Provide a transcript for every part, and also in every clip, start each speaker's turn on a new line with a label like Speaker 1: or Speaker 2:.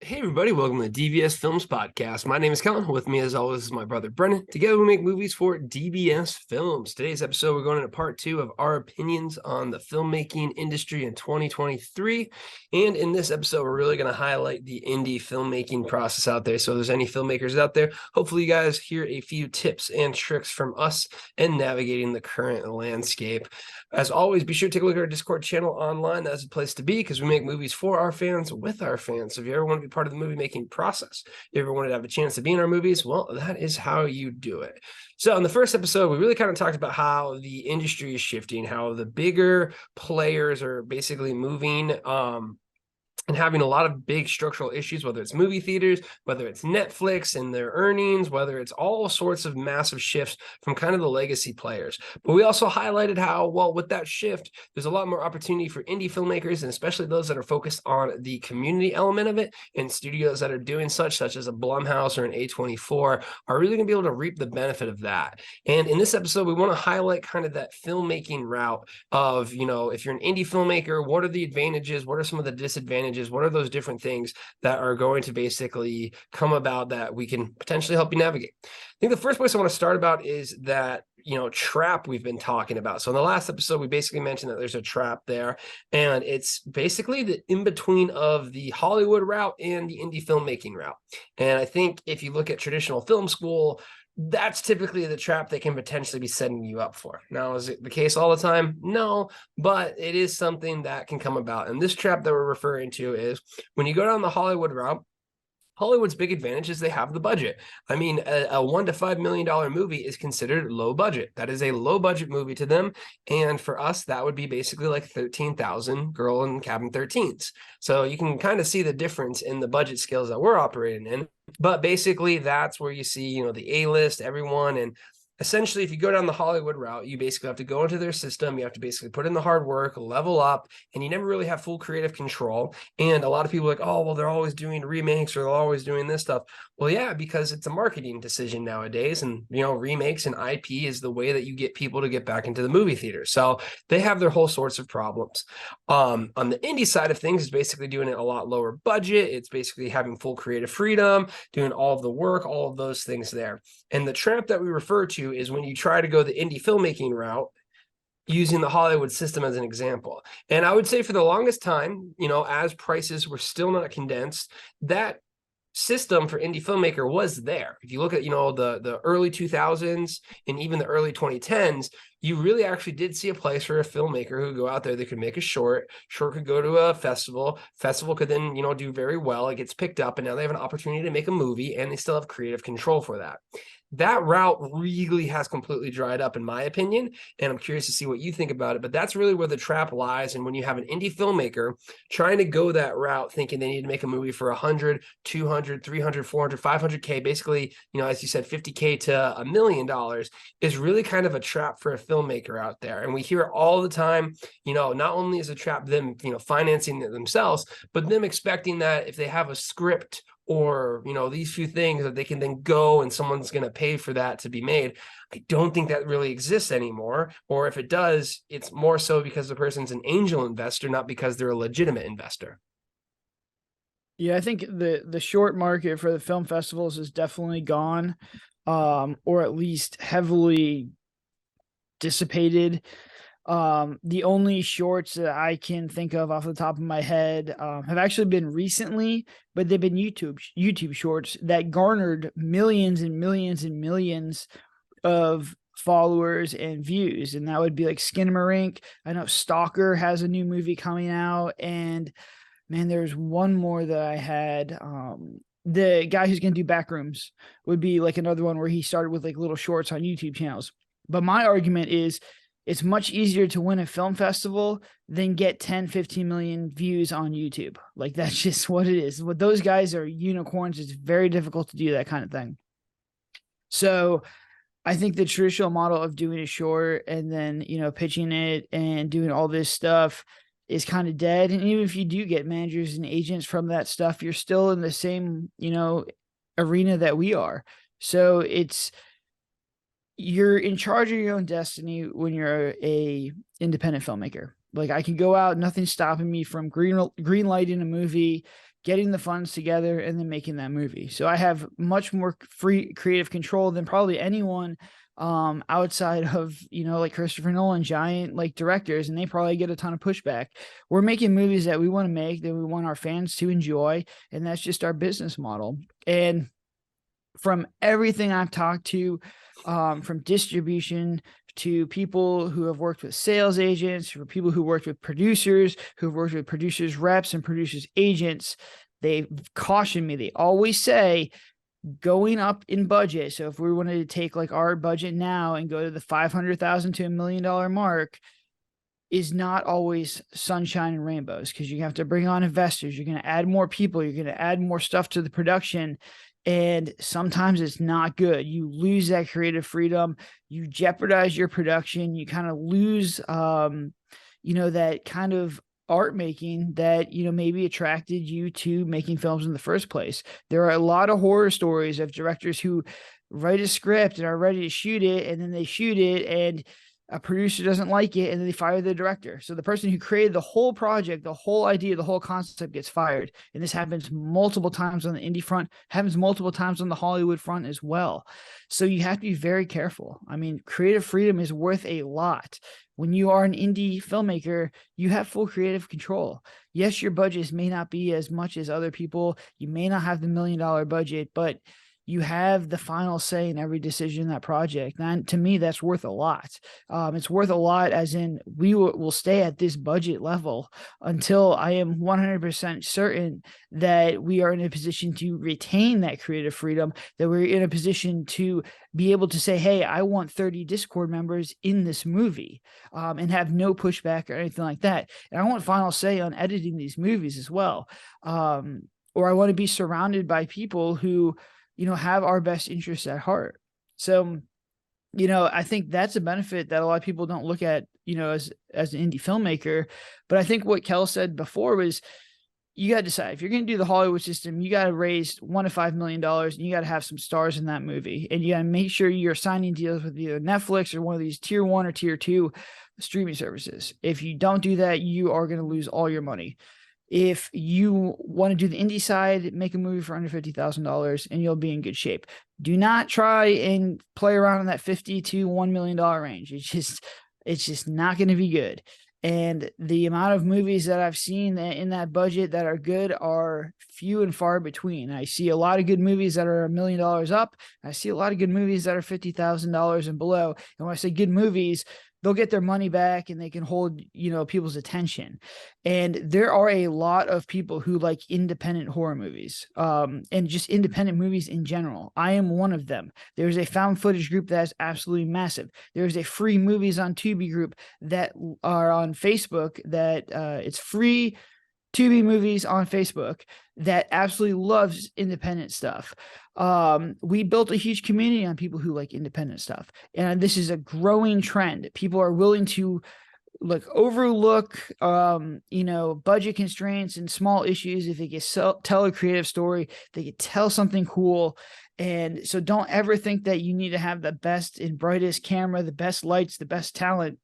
Speaker 1: Hey everybody, welcome to the DVS Films Podcast. My name is Kellen. With me as always is my brother Brennan. Together we make movies for DBS Films. Today's episode we're going into part 2 of our opinions on the filmmaking industry in 2023. And in this episode we're really going to highlight the indie filmmaking process out there. So if there's any filmmakers out there, hopefully you guys hear a few tips and tricks from us in navigating the current landscape. As always, be sure to take a look at our Discord channel online. That's the place to be because we make movies for our fans, with our fans. So if you ever want to be part of the movie making process, if you ever wanted to have a chance to be in our movies, well, that is how you do it. So in the first episode, we really kind of talked about how the industry is shifting, how the bigger players are basically moving, and having a lot of big structural issues, whether it's movie theaters, whether it's Netflix and their earnings, whether it's all sorts of massive shifts from kind of the legacy players. But we also highlighted how, well, with that shift, there's a lot more opportunity for indie filmmakers, and especially those that are focused on the community element of it, and studios that are doing such as a Blumhouse or an A24 are really going to be able to reap the benefit of that. And in this episode, we want to highlight kind of that filmmaking route of, if you're an indie filmmaker, what are the advantages? What are some of the disadvantages? What are those different things that are going to basically come about that we can potentially help you navigate? I think the first place I want to start about is that, trap we've been talking about. So in the last episode, we basically mentioned that there's a trap there, and it's basically the in-between of the Hollywood route and the indie filmmaking route. And I think if you look at traditional film school, that's typically the trap they can potentially be setting you up for. Now, is it the case all the time? No, but it is something that can come about. And this trap that we're referring to is when you go down the Hollywood route, Hollywood's big advantage is they have the budget. I mean, a $1 to $5 million movie is considered low budget. That is a low budget movie to them. And for us, that would be basically like 13,000 Girl in Cabin 13s. So you can kind of see the difference in the budget scales that we're operating in. But basically, that's where you see, the A-list, everyone. And essentially, if you go down the Hollywood route, you basically have to go into their system. You have to basically put in the hard work, level up, and you never really have full creative control. And a lot of people are like, oh, well, they're always doing remakes or they're always doing this stuff. Well, yeah, because it's a marketing decision nowadays. And, remakes and IP is the way that you get people to get back into the movie theater. So they have their whole sorts of problems. On the indie side of things, it's basically doing it a lot lower budget. It's basically having full creative freedom, doing all of the work, all of those things there. And the trap that we refer to is when you try to go the indie filmmaking route, using the Hollywood system as an example. And I would say for the longest time, as prices were still not condensed, that system for indie filmmaker was there. If you look at, the early 2000s and even the early 2010s, you really actually did see a place for a filmmaker who go out there, they could make a short could go to a festival could then, do very well. It gets picked up and now they have an opportunity to make a movie and they still have creative control for that. That route really has completely dried up, in my opinion, and I'm curious to see what you think about it. But that's really where the trap lies. And when you have an indie filmmaker trying to go that route, thinking they need to make a movie for 100, 200, 300, 400, 500K, basically, as you said, 50K to $1 million, is really kind of a trap for a filmmaker out there. And we hear it all the time. Not only is a trap them, financing it themselves, but them expecting that if they have a script or, these few things that they can then go and someone's going to pay for that to be made. I don't think that really exists anymore. Or if it does, it's more so because the person's an angel investor, not because they're a legitimate investor.
Speaker 2: Yeah, I think the short market for the film festivals is definitely gone, or at least heavily dissipated. The only shorts that I can think of off the top of my head have actually been recently, but they've been YouTube shorts that garnered millions and millions and millions of followers and views. And that would be like Skinamarink. I know Stalker has a new movie coming out, and man, there's one more that I had. The guy who's going to do Backrooms would be like another one where he started with like little shorts on YouTube channels. But my argument is, it's much easier to win a film festival than get 10, 15 million views on YouTube. Like, that's just what it is. What those guys are unicorns. It's very difficult to do that kind of thing. So I think the traditional model of doing a short and then, pitching it and doing all this stuff is kind of dead. And even if you do get managers and agents from that stuff, you're still in the same, arena that we are. So you're in charge of your own destiny when you're a independent filmmaker. Like, I can go out, nothing's stopping me from green lighting a movie, getting the funds together, and then making that movie. So I have much more free creative control than probably anyone outside of, like Christopher Nolan, giant like directors, and they probably get a ton of pushback. We're making movies that we want to make, that we want our fans to enjoy, and that's just our business model. And from everything I've talked to, from distribution to people who have worked with sales agents, for people who worked with producers, who've worked with producers reps and producers agents, they've cautioned me. They always say, going up in budget. So if we wanted to take like our budget now and go to the $500,000 to $1 million mark, is not always sunshine and rainbows, because you have to bring on investors. You're going to add more people. You're going to add more stuff to the production. And sometimes it's not good. You lose that creative freedom. You jeopardize your production. You kind of lose, that kind of art making that, maybe attracted you to making films in the first place. There are a lot of horror stories of directors who write a script and are ready to shoot it, and then they shoot it and a producer doesn't like it, and then they fire the director. So the person who created the whole project, the whole idea, the whole concept gets fired. And this happens multiple times on the indie front, happens multiple times on the Hollywood front as well. So you have to be very careful. I mean, creative freedom is worth a lot. When you are an indie filmmaker, you have full creative control. Yes, your budgets may not be as much as other people. You may not have the $1 million budget, but you have the final say in every decision in that project. And to me, that's worth a lot. It's worth a lot as in we will stay at this budget level until I am 100% certain that we are in a position to retain that creative freedom, that we're in a position to be able to say, hey, I want 30 Discord members in this movie, and have no pushback or anything like that. And I want final say on editing these movies as well. Or I want to be surrounded by people who, have our best interests at heart. So, I think that's a benefit that a lot of people don't look at, as an indie filmmaker. But I think what Kel said before was, you got to decide if you're going to do the Hollywood system, you got to raise $1 to $5 million, and you got to have some stars in that movie. And you got to make sure you're signing deals with either Netflix or one of these tier 1 or tier 2 streaming services. If you don't do that, you are going to lose all your money. If you want to do the indie side, make a movie for under $50,000 and you'll be in good shape. Do not try and play around in that $50 to $1 million range. It's just not going to be good. And the amount of movies that I've seen in that budget that are good are few and far between. I see a lot of good movies that are $1 million up. I see a lot of good movies that are $50,000 and below. And when I say good movies, they'll get their money back and they can hold, people's attention. And there are a lot of people who like independent horror movies, and just independent movies in general. I am one of them. There's a found footage group that is absolutely massive. There's a free movies on Tubi group that are on Facebook that it's free Tubi movies on Facebook that absolutely loves independent stuff. We built a huge community on people who like independent stuff. And this is a growing trend. People are willing to overlook, budget constraints and small issues. If they can tell a creative story, they can tell something cool. And so don't ever think that you need to have the best and brightest camera, the best lights, the best talent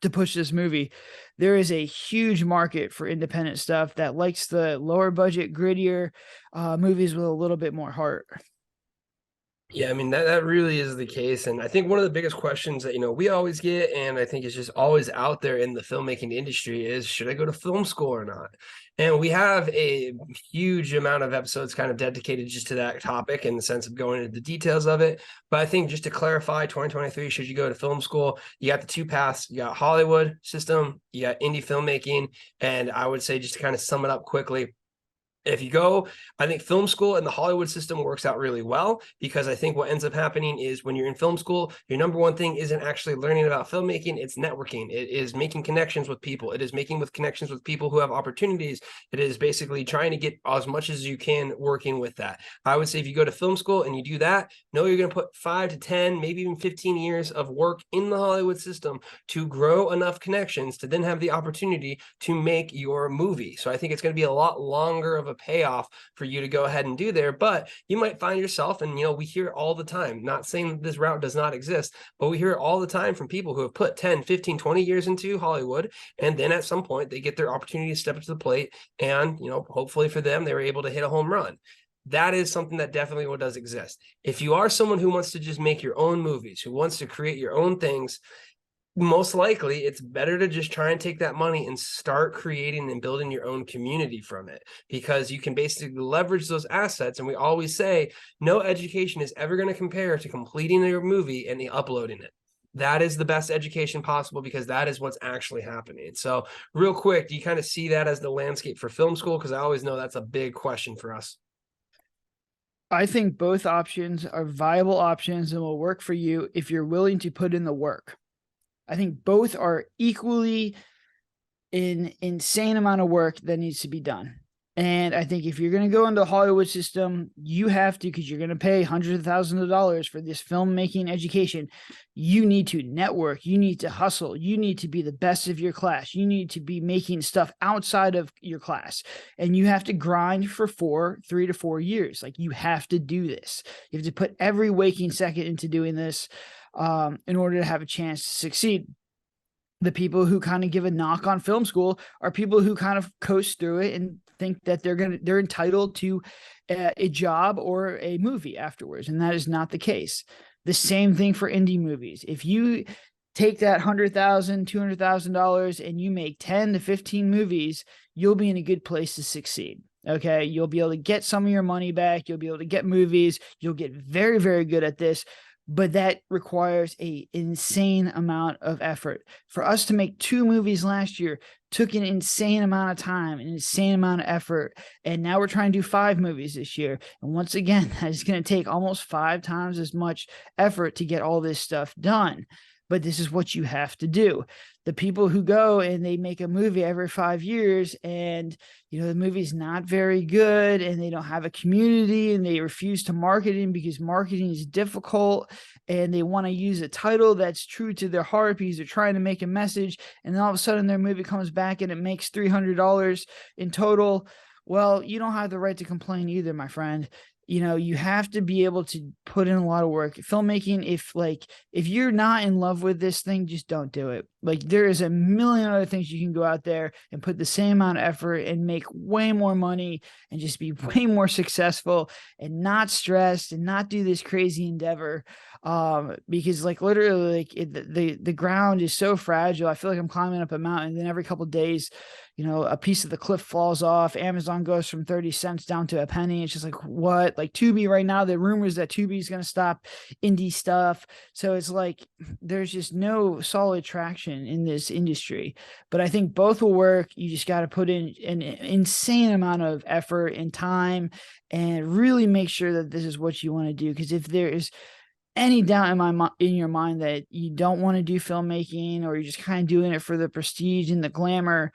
Speaker 2: to push this movie. There is a huge market for independent stuff that likes the lower budget, grittier movies with a little bit more heart.
Speaker 1: Yeah, I mean, that really is the case. And I think one of the biggest questions that, we always get, and I think is just always out there in the filmmaking industry is, should I go to film school or not? And we have a huge amount of episodes kind of dedicated just to that topic in the sense of going into the details of it. But I think just to clarify, 2023, should you go to film school? You got the two paths. You got Hollywood system, you got indie filmmaking. And I would say, just to kind of sum it up quickly, if you go, I think film school and the Hollywood system works out really well, because I think what ends up happening is when you're in film school, your number one thing isn't actually learning about filmmaking, it's networking. It is making connections with people. It is making connections with people who have opportunities. It is basically trying to get as much as you can working with that. I would say if you go to film school and you do that, know you're going to put 5 to 10, maybe even 15 years of work in the Hollywood system to grow enough connections to then have the opportunity to make your movie. So I think it's going to be a lot longer of a payoff for you to go ahead and do there. But you might find yourself, and we hear it all the time, not saying that this route does not exist, but we hear it all the time from people who have put 10, 15, 20 years into Hollywood, and then at some point they get their opportunity to step up to the plate, and hopefully for them, they were able to hit a home run. That is something that definitely does exist. If you are someone who wants to just make your own movies, who wants to create your own things, most likely it's better to just try and take that money and start creating and building your own community from it, because you can basically leverage those assets. And we always say no education is ever going to compare to completing your movie and uploading it. That is the best education possible, because that is what's actually happening. So real quick, do you kind of see that as the landscape for film school? Because I always know that's a big question for us.
Speaker 2: I think both options are viable options and will work for you if you're willing to put in the work. I think both are equally an insane amount of work that needs to be done. And I think if you're going to go into the Hollywood system, you have to, because you're going to pay hundreds of thousands of dollars for this filmmaking education. You need to network. You need to hustle. You need to be the best of your class. You need to be making stuff outside of your class. And you have to grind for 3 to 4 years. Like, you have to do this. You have to put every waking second into doing this in order to have a chance to succeed. The people who kind of give a knock on film school are people who kind of coast through it and think that they're entitled to a job or a movie afterwards. And that is not the case. The same thing for indie movies. If you take that $100,000, $200,000 and you make 10 to 15 movies, you'll be in a good place to succeed. Okay. You'll be able to get some of your money back. You'll be able to get movies. You'll get very, very good at this. But that requires an insane amount of effort. For us to make 2 movies last year took an insane amount of time, an insane amount of effort. And now we're trying to do 5 movies this year. And once again, that is going to take almost 5 times as much effort to get all this stuff done. But this is what you have to do. The people who go and they make a movie every 5 years and, the movie's not very good and they don't have a community and they refuse to market it because marketing is difficult, and they want to use a title that's true to their heart because they're trying to make a message. And then all of a sudden their movie comes back and it makes $300 in total. Well, you don't have the right to complain either, my friend. You have to be able to put in a lot of work. Filmmaking, if you're not in love with this thing, just don't do it. Like, there is a million other things you can go out there and put the same amount of effort and make way more money and just be way more successful and not stressed and not do this crazy endeavor. Because literally the ground is so fragile. I feel like I'm climbing up a mountain, and then every couple of days, a piece of the cliff falls off. Amazon goes from 30 cents down to a penny. It's just like, what? Like, Tubi right now, the rumors that Tubi is going to stop indie stuff. So it's like, there's just no solid traction in this industry. But I think both will work. You just got to put in an insane amount of effort and time and really make sure that this is what you want to do. Because if there is any doubt in your mind that you don't want to do filmmaking, or you're just kind of doing it for the prestige and the glamour,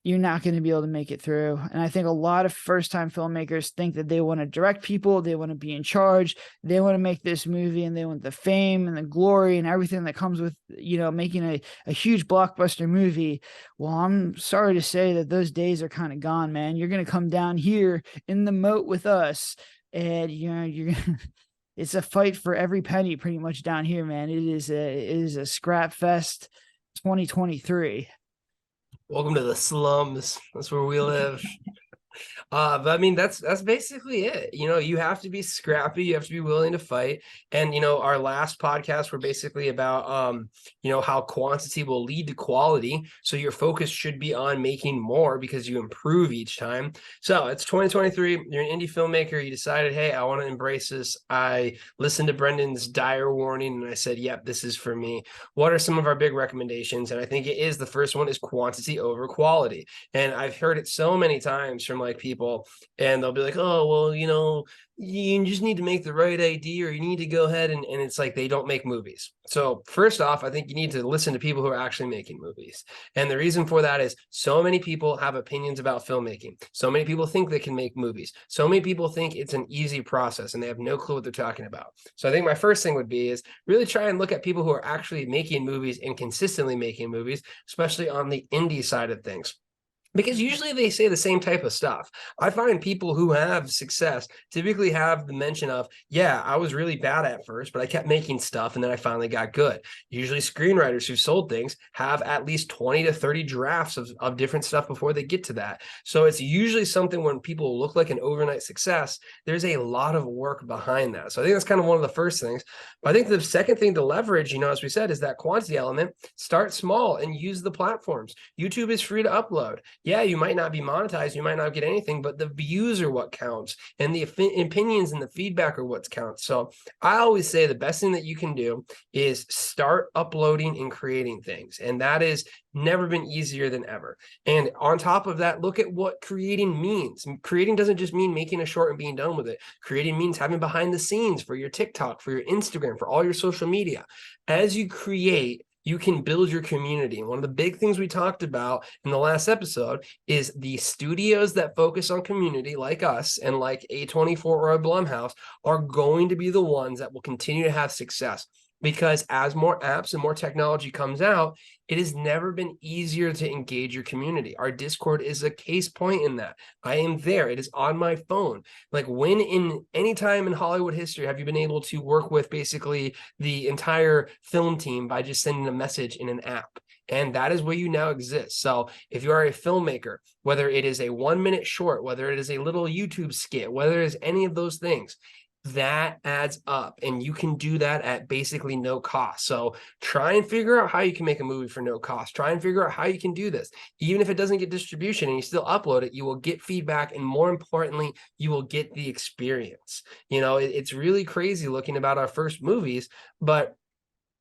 Speaker 2: you're not going to be able to make it through. And I think a lot of first-time filmmakers think that they want to direct people, they want to be in charge, they want to make this movie, and they want the fame and the glory and everything that comes with, making a huge blockbuster movie. Well, I'm sorry to say that those days are kind of gone, man. You're going to come down here in the moat with us, and you're it's a fight for every penny pretty much down here, man. It is a scrap fest 2023.
Speaker 1: Welcome to the slums. That's where we live. But I mean, that's basically it. You have to be scrappy. You have to be willing to fight. And, our last podcast were basically about, how quantity will lead to quality. So your focus should be on making more because you improve each time. So it's 2023. You're an indie filmmaker. You decided, hey, I want to embrace this. I listened to Brendan's dire warning and I said, yep, this is for me. What are some of our big recommendations? And I think it is, the first one is quantity over quality. And I've heard it so many times from people, and they'll be like, oh, well, you just need to make the right idea, or you need to go ahead and it's like they don't make movies. So first off, I think you need to listen to people who are actually making movies. And the reason for that is so many people have opinions about filmmaking. So many people think they can make movies. So many people think it's an easy process and they have no clue what they're talking about. So I think my first thing would be is really try and look at people who are actually making movies and consistently making movies, especially on the indie side of things. Because usually they say the same type of stuff. I find people who have success typically have the mention of, yeah, I was really bad at first, but I kept making stuff and then I finally got good. Usually screenwriters who sold things have at least 20 to 30 drafts of different stuff before they get to that. So it's usually something when people look like an overnight success, there's a lot of work behind that. So I think that's kind of one of the first things. But I think the second thing to leverage, as we said, is that quantity element. Start small and use the platforms. YouTube is free to upload. Yeah, you might not be monetized, you might not get anything, but the views are what counts, and the opinions and the feedback are what counts. So I always say the best thing that you can do is start uploading and creating things, and that is never been easier than ever. And on top of that, look at what creating means. Creating doesn't just mean making a short and being done with it. Creating means having behind the scenes for your TikTok, for your Instagram, for all your social media. As you create, you can build your community. And one of the big things we talked about in the last episode is the studios that focus on community, like us and like A24 or a Blumhouse, are going to be the ones that will continue to have success. Because as more apps and more technology comes out, it has never been easier to engage your community. Our Discord is a case point in that. I am there. It is on my phone. Like, when in any time in Hollywood history have you been able to work with basically the entire film team by just sending a message in an app? And that is where you now exist. So if you are a filmmaker, whether it is a 1 minute short, whether it is a little YouTube skit, whether it is any of those things, that adds up, and you can do that at basically no cost. So try and figure out how you can make a movie for no cost. Try and figure out how you can do this. Even if it doesn't get distribution and you still upload it, you will get feedback, and more importantly, you will get the experience. It's really crazy looking about our first movies, but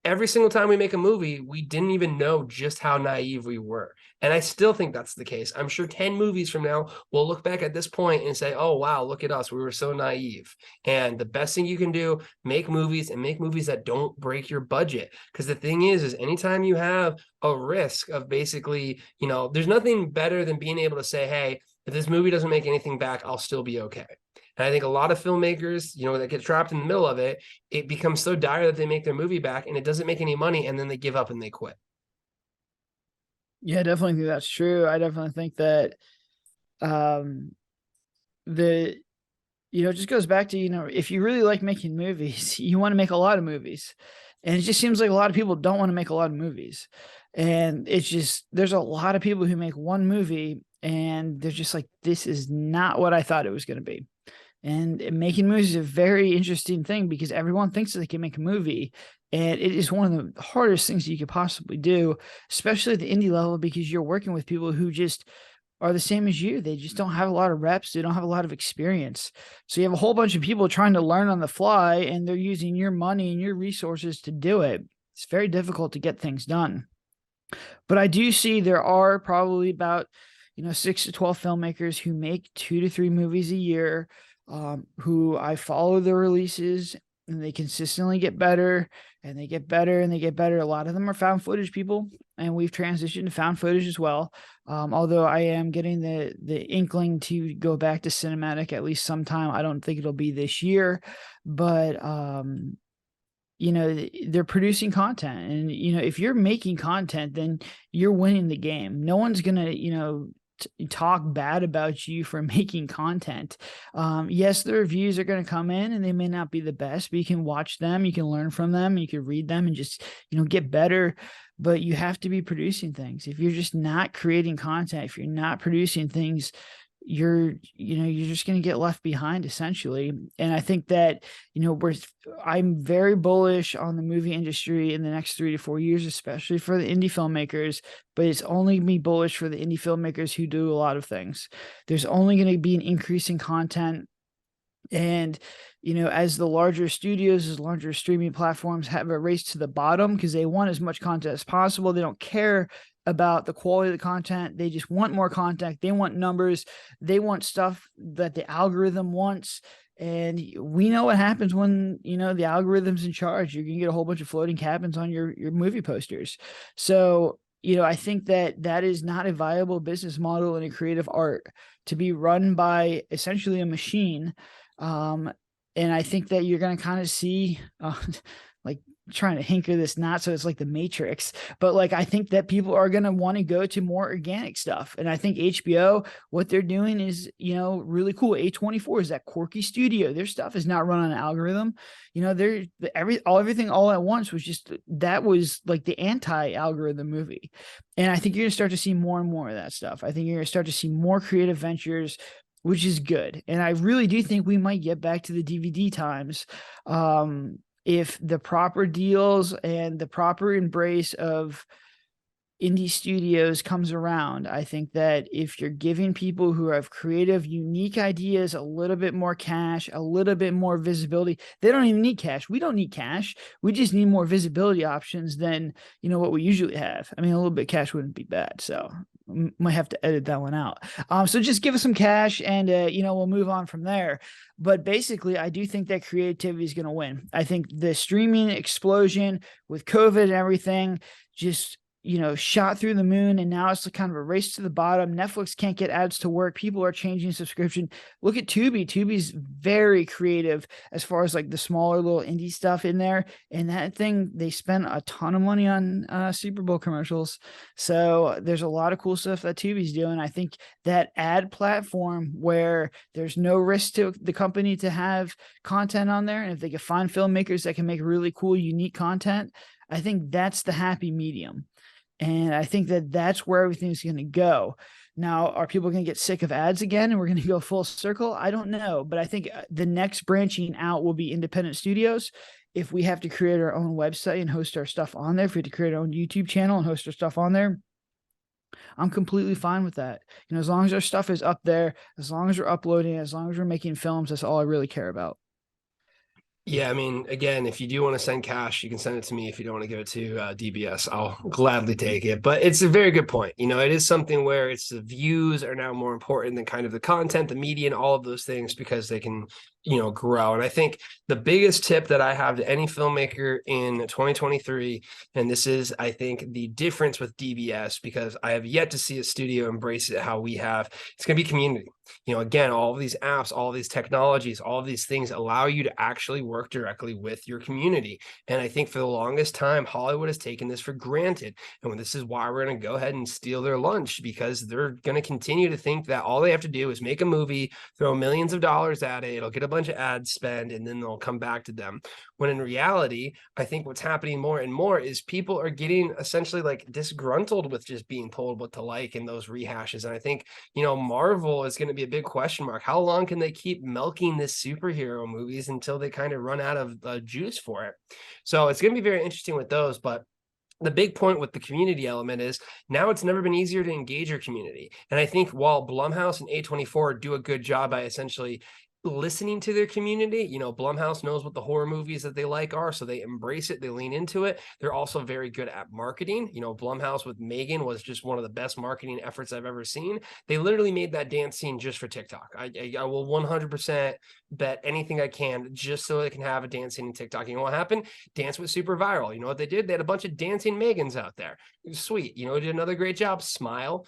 Speaker 1: every single time we make a movie, we didn't even know just how naive we were. And I still think that's the case. I'm sure 10 movies from now, we'll look back at this point and say, oh, wow, look at us. We were so naive. And the best thing you can do, make movies, and make movies that don't break your budget. Because the thing is anytime you have a risk of basically, there's nothing better than being able to say, hey, if this movie doesn't make anything back, I'll still be okay. And I think a lot of filmmakers, that get trapped in the middle of it, it becomes so dire that they make their movie back and it doesn't make any money, and then they give up and they quit.
Speaker 2: Yeah, I definitely think that's true. I definitely think that the it just goes back to, if you really like making movies, you want to make a lot of movies. And it just seems like a lot of people don't want to make a lot of movies. And it's just, there's a lot of people who make one movie and they're just like, this is not what I thought it was going to be. And making movies is a very interesting thing because everyone thinks that they can make a movie. And it is one of the hardest things you could possibly do, especially at the indie level, because you're working with people who just are the same as you. They just don't have a lot of reps. They don't have a lot of experience. So you have a whole bunch of people trying to learn on the fly, and they're using your money and your resources to do it. It's very difficult to get things done. But I do see there are probably about 6 to 12 filmmakers who make 2 to 3 movies a year, who I follow the releases, and they consistently get better, and they get better, and they get better. A lot of them are found footage people, and we've transitioned to found footage as well. Although I am getting the inkling to go back to cinematic at least sometime. I don't think it'll be this year, but they're producing content, and if you're making content, then you're winning the game. No one's gonna talk bad about you for making content. Yes, the reviews are going to come in and they may not be the best, but you can watch them, you can learn from them, you can read them and just get better. But you have to be producing things. If you're just not creating content, if you're not producing things, you're just going to get left behind, essentially. And I think that I'm very bullish on the movie industry in the next 3 to 4 years, especially for the indie filmmakers, but it's only me bullish for the indie filmmakers who do a lot of things. There's only going to be an increase in content. And as the larger studios, as larger streaming platforms have a race to the bottom because they want as much content as possible, they don't care about the quality of the content. They just want more content. They want numbers. They want stuff that the algorithm wants. And we know what happens when, the algorithm's in charge. You're going to get a whole bunch of floating cabins on your movie posters. So, I think that is not a viable business model in a creative art, to be run by essentially a machine. And I think that you're going to kind of see like trying to hinker this not so it's like the Matrix, but like I think that people are going to want to go to more organic stuff. And I think HBO, what they're doing is, really cool. A24 is that quirky studio. Their stuff is not run on an algorithm. They're everything all at once was just, that was like the anti-algorithm movie. And I think you're going to start to see more and more of that stuff. I think you're going to start to see more creative ventures, which is good. And I really do think we might get back to the DVD times. If the proper deals and the proper embrace of indie studios comes around, I think that if you're giving people who have creative, unique ideas a little bit more cash, a little bit more visibility, they don't even need cash. We don't need cash. We just need more visibility options than, what we usually have. I mean, a little bit of cash wouldn't be bad. So might have to edit that one out. So just give us some cash and, we'll move on from there. But basically, I do think that creativity is going to win. I think the streaming explosion with COVID and everything just, shot through the moon, and now it's kind of a race to the bottom. Netflix can't get ads to work. People are changing subscription. Look at Tubi. Tubi's very creative as far as like the smaller little indie stuff in there. And that thing, they spent a ton of money on Super Bowl commercials. So there's a lot of cool stuff that Tubi's doing. I think that ad platform where there's no risk to the company to have content on there, and if they can find filmmakers that can make really cool, unique content, I think that's the happy medium. And I think that that's where everything's going to go. Now, are people going to get sick of ads again and we're going to go full circle? I don't know. But I think the next branching out will be independent studios. If we have to create our own website and host our stuff on there, if we have to create our own YouTube channel and host our stuff on there, I'm completely fine with that. As long as our stuff is up there, as long as we're uploading, as long as we're making films, that's all I really care about.
Speaker 1: Yeah, I mean, again, if you do want to send cash, you can send it to me. If you don't want to give it to DBS, I'll gladly take it. But it's a very good point. It is something where it's the views are now more important than kind of the content, the media, and all of those things, because they can, grow. And I think the biggest tip that I have to any filmmaker in 2023, and this is, I think, the difference with DBS, because I have yet to see a studio embrace it how we have, it's going to be community. Again, all of these apps, all of these technologies, all of these things allow you to actually work directly with your community. And I think for the longest time, Hollywood has taken this for granted. And this is why we're going to go ahead and steal their lunch, because they're going to continue to think that all they have to do is make a movie, throw millions of dollars at it, it'll get a bunch of ad spend, and then they'll come back to them. When in reality, I think what's happening more and more is people are getting essentially like disgruntled with just being told what to like in those rehashes. And I think, Marvel is going to be a big question mark. How long can they keep milking this superhero movies until they kind of run out of juice for it? So it's going to be very interesting with those. But the big point with the community element is now it's never been easier to engage your community. And I think while Blumhouse and A24 do a good job by essentially listening to their community, Blumhouse knows what the horror movies that they like are, so they embrace it, they lean into it. They're also very good at marketing. Blumhouse with Megan was just one of the best marketing efforts I've ever seen. They literally made that dance scene just for TikTok. I will 100% bet anything I can just so they can have a dance scene in TikTok. You know what happened? Dance was super viral. You know what they did? They had a bunch of dancing Megans out there. It was sweet. Did another great job. Smile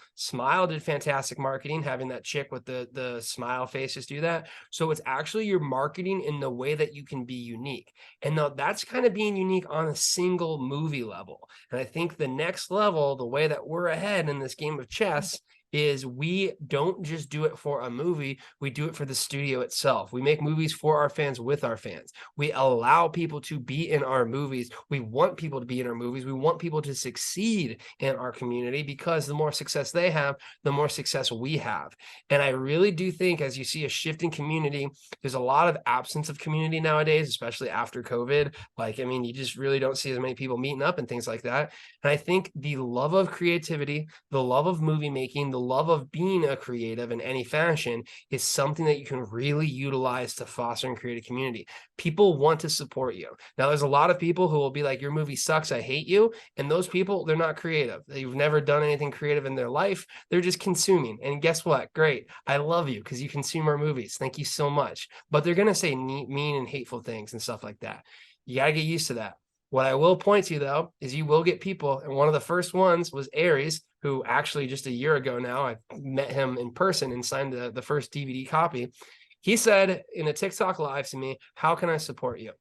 Speaker 1: did fantastic marketing, having that chick with the smile face just do that. So it's actually your marketing in the way that you can be unique. And now that's kind of being unique on a single movie level. And I think the next level, the way that we're ahead in this game of chess, is we don't just do it for a movie, we do it for the studio itself. We make movies for our fans, with our fans. We allow people to be in our movies. We want people to be in our movies. We want people to succeed in our community, because the more success they have, the more success we have. And I really do think, as you see a shift in community, there's a lot of absence of community nowadays, especially after COVID. You just really don't see as many people meeting up and things like that. And I think the love of creativity, the love of movie making, the love of being a creative in any fashion is something that you can really utilize to foster and create a community. People want to support you. Now, there's a lot of people who will be like, your movie sucks, I hate you. And those people, they're not creative. They've never done anything creative in their life. They're just consuming. And guess what? Great. I love you because you consume our movies. Thank you so much. But they're going to say mean and hateful things and stuff like that. You got to get used to that. What I will point to, though, is you will get people, and one of the first ones was Aries, who actually just a year ago now, I met him in person and signed the first DVD copy. He said in a TikTok live to me, how can I support you?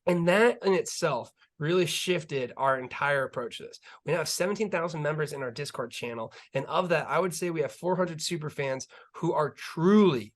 Speaker 1: And that in itself really shifted our entire approach to this. We now have 17,000 members in our Discord channel. And of that, I would say we have 400 super fans who are truly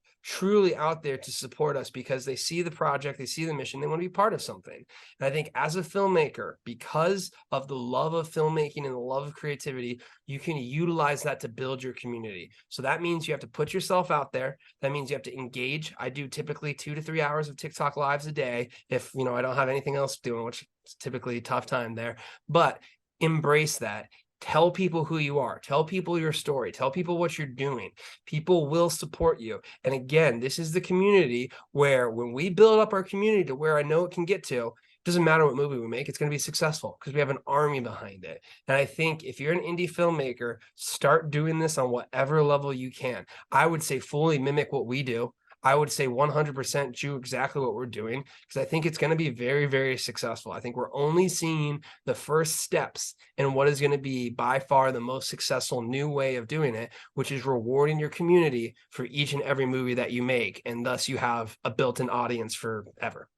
Speaker 1: out there to support us because they see the project, they see the mission, they want to be part of something. And I think as a filmmaker, because of the love of filmmaking and the love of creativity, you can utilize that to build your community. So that means you have to put yourself out there. That means you have to engage. I do typically 2 to 3 hours of TikTok lives a day if I don't have anything else doing, which is typically a tough time there. But embrace that. Tell people who you are. Tell people your story. Tell people what you're doing. People will support you. And again, this is the community where when we build up our community to where I know it can get to, it doesn't matter what movie we make, it's going to be successful because we have an army behind it. And I think if you're an indie filmmaker, start doing this on whatever level you can. I would say fully mimic what we do. I would say 100% do exactly what we're doing because I think it's going to be very, very successful. I think we're only seeing the first steps in what is going to be by far the most successful new way of doing it, which is rewarding your community for each and every movie that you make. And thus you have a built-in audience forever.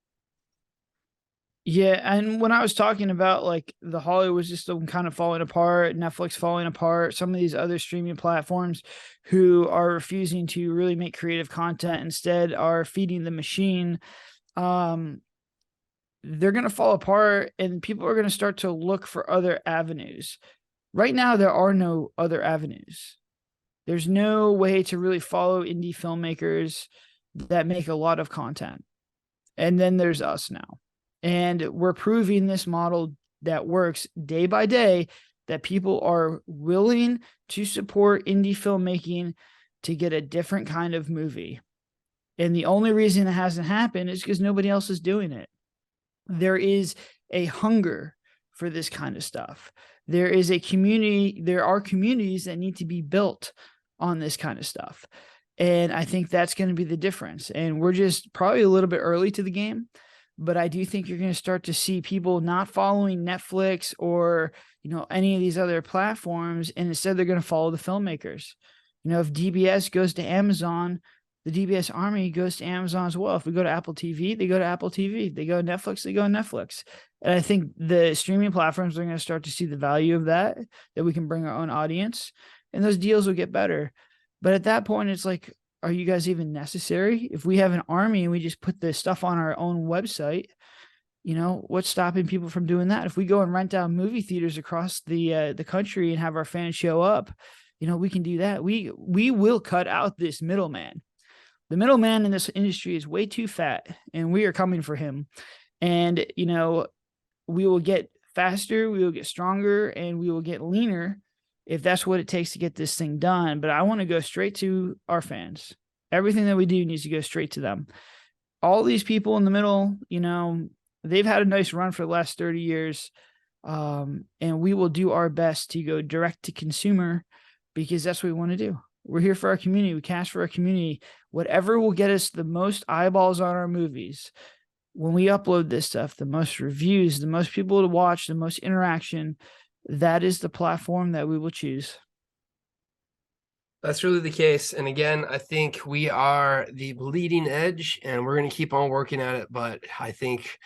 Speaker 2: Yeah, and when I was talking about like the Hollywood system kind of falling apart, Netflix falling apart, some of these other streaming platforms who are refusing to really make creative content, instead are feeding the machine, um, they're going to fall apart and people are going to start to look for other avenues. Right now, there are no other avenues. There's no way to really follow indie filmmakers that make a lot of content. And then there's us now. And we're proving this model that works day by day, that people are willing to support indie filmmaking to get a different kind of movie. And the only reason it hasn't happened is because nobody else is doing it. There is a hunger for this kind of stuff. There is a community, there are communities that need to be built on this kind of stuff. And I think that's going to be the difference. And we're just probably a little bit early to the game, but I do think you're going to start to see people not following Netflix or, any of these other platforms. And instead they're going to follow the filmmakers. If DBS goes to Amazon, the DBS army goes to Amazon as well. If we go to Apple TV, they go to Apple TV. They go to Netflix, they go to Netflix. And I think the streaming platforms are going to start to see the value of that we can bring our own audience, and those deals will get better. But at that point, it's like, are you guys even necessary? If we have an army and we just put this stuff on our own website, what's stopping people from doing that? If we go and rent out movie theaters across the country and have our fans show up, we can do that. We will cut out this middleman. The middleman in this industry is way too fat, and we are coming for him. And, we will get faster, we will get stronger, and we will get leaner if that's what it takes to get this thing done. But I want to go straight to our fans. Everything that we do needs to go straight to them. All these people in the middle, they've had a nice run for the last 30 years. And we will do our best to go direct to consumer because that's what we want to do. We're here for our community. We cash for our community. Whatever will get us the most eyeballs on our movies. When we upload this stuff, the most reviews, the most people to watch, the most interaction, that is the platform that we will choose.
Speaker 1: That's really the case. And again, I think we are the bleeding edge and we're going to keep on working at it. But I think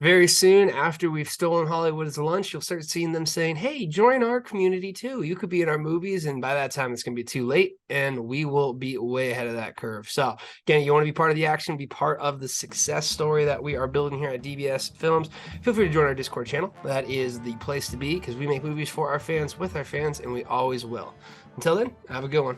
Speaker 1: very soon after we've stolen Hollywood as lunch, you'll start seeing them saying, hey, join our community too. You could be in our movies. And by that time, it's going to be too late and we will be way ahead of that curve. So again, you want to be part of the action, be part of the success story that we are building here at DBS Films. Feel free to join our Discord channel. That is the place to be because we make movies for our fans with our fans and we always will. Until then, have a good one.